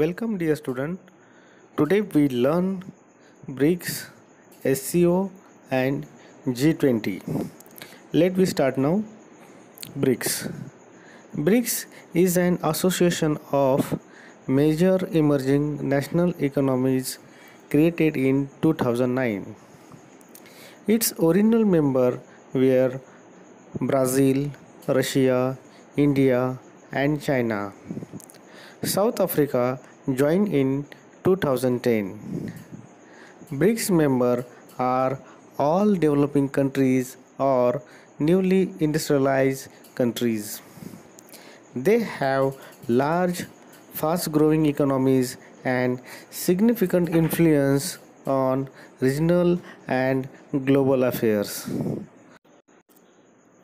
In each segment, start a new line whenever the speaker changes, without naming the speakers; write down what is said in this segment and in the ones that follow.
Welcome, dear student. Today we learn BRICS, SCO, and G20. Let me start now. BRICS. BRICS is an association of major emerging national economies created in 2009. Its original members were Brazil, Russia, India, and China. South Africa joined in 2010. BRICS members are all developing countries or newly industrialized countries. They have large, fast-growing economies and significant influence on regional and global affairs.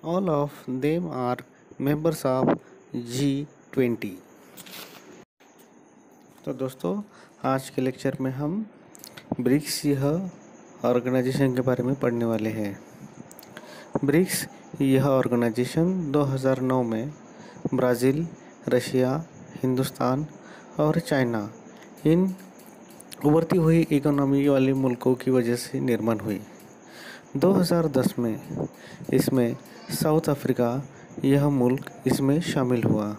All of them are members of G20. तो दोस्तों, आज के lecture में हम BRICS यह organisation के बारे में पढ़ने वाले हैं। ब्रिक्स यह ऑर्गेनाइजेशन 2009 में ब्राज़ील, रशिया, हिंदुस्तान और चाइना इन उभरती हुई इकोनॉमी वाले मुल्कों की वजह से निर्माण हुई। 2010 में इसमें साउथ अफ्रीका यह मुल्क इसमें शामिल हुआ।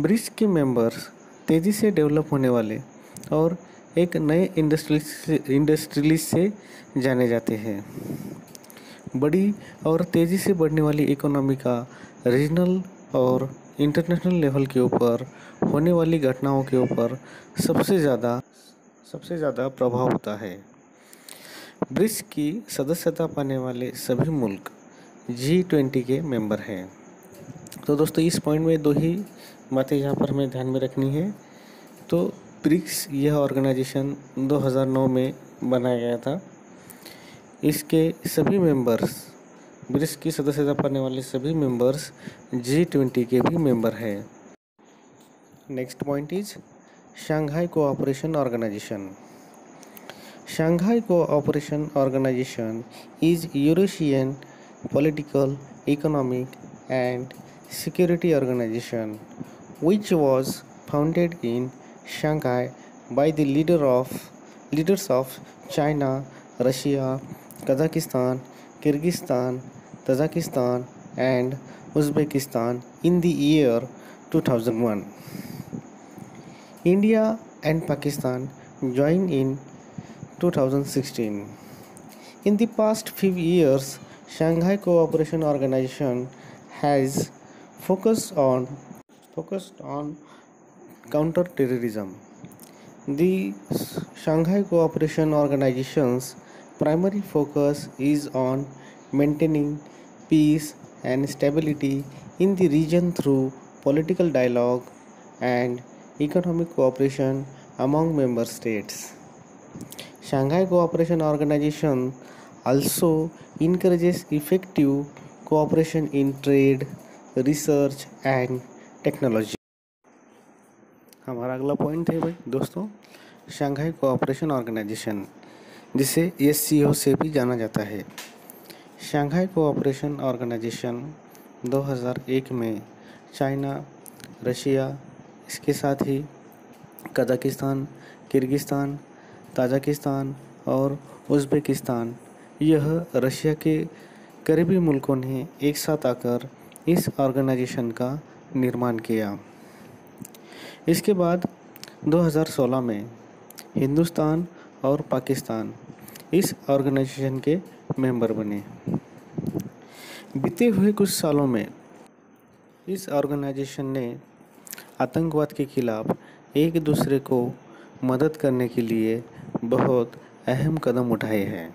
ब्रिक्स के मेंबर्स तेज़ी से डेवलप होने वाले और एक नए इंडस्ट्रियलिस्ट से जाने जाते हैं। बड़ी और तेज़ी से बढ़ने वाली इकोनॉमी का रीजनल और इंटरनेशनल लेवल के ऊपर होने वाली घटनाओं के ऊपर सबसे ज़्यादा प्रभाव होता है। ब्रिक्स की सदस्यता पाने वाले सभी मुल्क G20 के मेंबर हैं। तो दोस्तों, इस पॉइंट में दो ही बातें यहाँ पर हमें ध्यान में रखनी है। तो ब्रिक्स यह ऑर्गेनाइजेशन 2009 में बनाया गया था। इसके सभी मेंबर्स, ब्रिक्स की सदस्यता पाने वाले सभी मेंबर्स G20 के भी मेंबर हैं। Next point is Shanghai cooperation organisation. Shanghai Cooperation Organization is Eurasian political, economic, and security organization which was founded in Shanghai by the leaders of China, Russia, Kazakhstan, Kyrgyzstan, Tajikistan, and Uzbekistan in the year 2001. India and Pakistan joined in 2016. In the past few years, Shanghai Cooperation Organization has focused on counter-terrorism. The Shanghai Cooperation Organization's primary focus is on maintaining peace and stability in the region through political dialogue and economic cooperation among member states. Shanghai Cooperation Organization also encourages effective cooperation in trade, research and technology. हमारा अगला point है भाई दोस्तों, Shanghai cooperation organisation, जिसे SCO से भी जाना जाता है। शंघाई कोऑपरेशन ऑर्गेनाइजेशन 2001 में चाइना, रशिया, इसके साथ ही कजाकिस्तान, किर्गिस्तान, ताजिकिस्तान और उज़्बेकिस्तान, यह रशिया के करीबी मुल्कों ने एक साथ आकर इस ऑर्गेनाइजेशन का निर्माण किया। इसके बाद 2016 में हिंदुस्तान और पाकिस्तान इस ऑर्गेनाइजेशन के मेंबर बने। बीते हुए कुछ सालों में इस ऑर्गेनाइजेशन ने आतंकवाद के खिलाफ एक दूसरे को मदद करने के लिए बहुत अहम कदम उठाए हैं।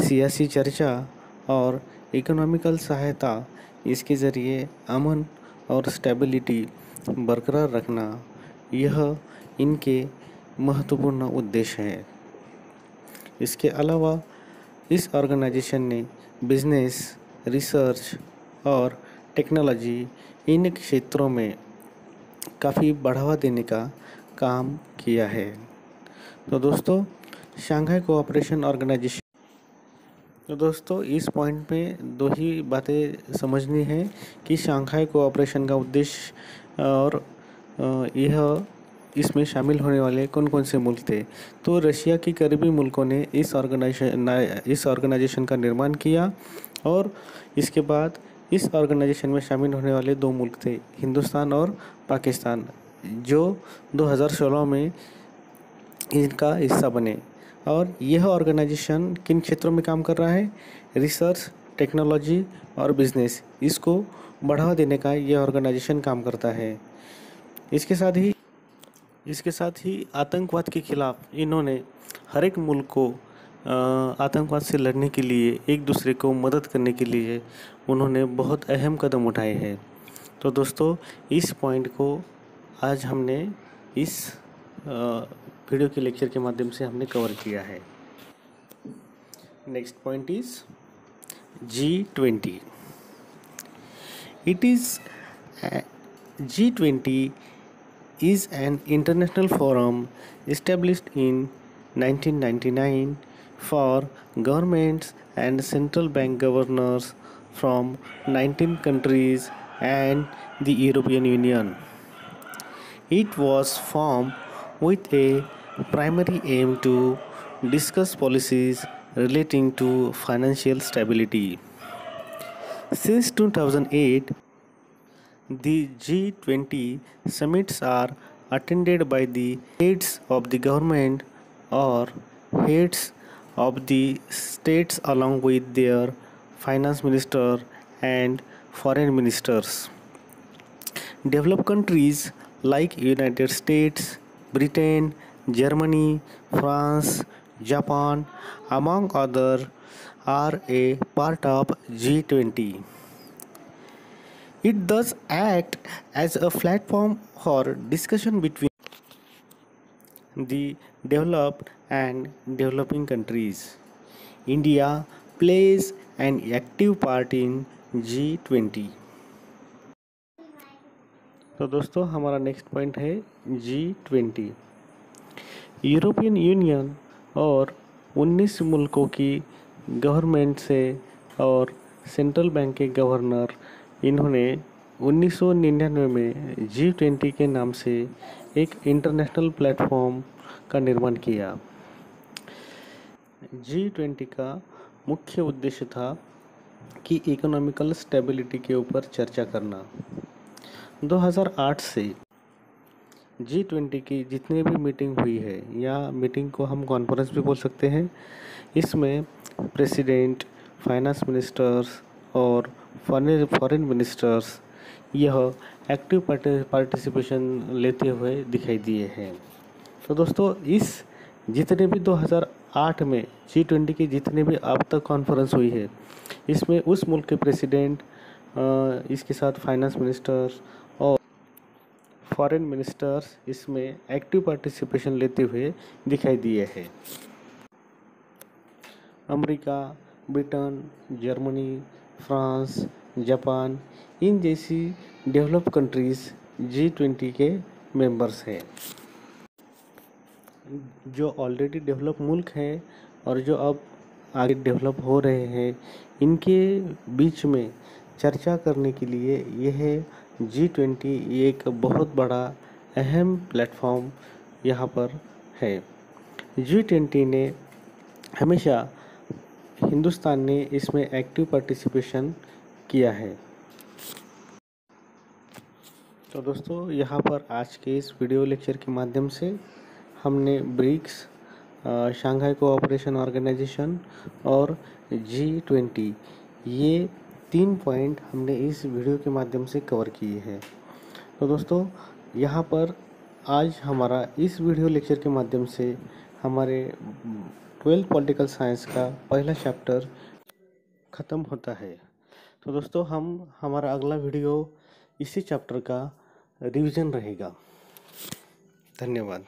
सियासी चर्चा और इकोनॉमिकल सहायता, इसके ज़रिए अमन और स्टेबिलिटी बरकरार रखना, यह इनके महत्वपूर्ण उद्देश्य है। इसके अलावा इस ऑर्गेनाइजेशन ने बिजनेस, रिसर्च और टेक्नोलॉजी इन क्षेत्रों में काफ़ी बढ़ावा देने का काम किया है। तो दोस्तों, शंघाई कोऑपरेशन ऑर्गेनाइजेशन, तो दोस्तों इस पॉइंट में दो ही बातें समझनी है कि शंघाई कोऑपरेशन का उद्देश्य और यह इसमें शामिल होने वाले कौन कौन से मुल्क थे। तो रशिया के करीबी मुल्कों ने इस ऑर्गेनाइजेशन का निर्माण किया और इसके बाद इस ऑर्गेनाइजेशन में शामिल होने वाले 2 मुल्क थे, हिंदुस्तान और पाकिस्तान, जो 2016 में इनका हिस्सा बने। और यह ऑर्गेनाइजेशन किन क्षेत्रों में काम कर रहा है? रिसर्च, टेक्नोलॉजी और बिजनेस, इसको बढ़ावा देने का यह ऑर्गेनाइजेशन काम करता है। इसके साथ ही आतंकवाद के खिलाफ इन्होंने हर एक मुल्क को आतंकवाद से लड़ने के लिए, एक दूसरे को मदद करने के लिए उन्होंने बहुत अहम कदम उठाए हैं। तो दोस्तों, इस पॉइंट को आज हमने इस वीडियो के लेक्चर के माध्यम से हमने कवर किया है। Next point is G20. G20 is an international forum established in 1999 for governments and central bank governors from 19 countries and the European Union. It was formed with a primary aim to discuss policies relating to financial stability. Since 2008, the G20 summits are attended by the heads of the government or heads of the states along with their finance minister and foreign ministers. Developed countries like United States, Britain, Germany, France, Japan, among others, are a part of G20. It does act as a platform for discussion between the developed and developing countries. India plays an active part in G20. तो दोस्तों, हमारा next point है G20। European union और 19 मुल्कों की government से और central bank के गवर्नर, इन्होंने 1999 में G20 के नाम से एक इंटरनेशनल प्लेटफॉर्म का निर्माण किया। G20 का मुख्य उद्देश्य था कि इकोनॉमिकल स्टेबिलिटी के ऊपर चर्चा करना। 2008 से G20 की जितनी भी मीटिंग हुई है, या मीटिंग को हम कॉन्फ्रेंस भी बोल सकते हैं, इसमें प्रेसिडेंट, फाइनेंस मिनिस्टर्स और फॉरेन मिनिस्टर्स यह एक्टिव पार्टिसिपेशन लेते हुए दिखाई दिए हैं। तो दोस्तों, इस जितने भी 2008 में G20 की जितने भी अब तक कॉन्फ्रेंस हुई है, इसमें उस मुल्क के प्रेसिडेंट, इसके साथ फाइनेंस मिनिस्टर्स और फॉरेन मिनिस्टर्स इसमें एक्टिव पार्टिसिपेशन लेते हुए दिखाई दिए हैं। America, Britain, Germany, France, Japan, इन जैसी डेवलप कंट्रीज़ G20 के मेंबर्स हैं। जो ऑलरेडी डेवलप मुल्क हैं और जो अब आगे डेवलप हो रहे हैं, इनके बीच में चर्चा करने के लिए यह G20 एक बहुत बड़ा अहम प्लेटफॉर्म यहाँ पर है। G20 ने हमेशा, हिंदुस्तान ने इसमें एक्टिव पार्टिसिपेशन किया है। तो दोस्तों, यहाँ पर आज के इस वीडियो लेक्चर के माध्यम से हमने ब्रिक्स, शंघाई कोऑपरेशन ऑर्गेनाइजेशन और G20, ये 3 पॉइंट हमने इस वीडियो के माध्यम से कवर किए हैं। तो दोस्तों, यहाँ पर आज हमारा इस वीडियो लेक्चर के माध्यम से हमारे 12th पॉलिटिकल साइंस का पहला चैप्टर ख़त्म होता है। तो दोस्तों, हमारा अगला वीडियो इसी चैप्टर का रिवीजन रहेगा। धन्यवाद।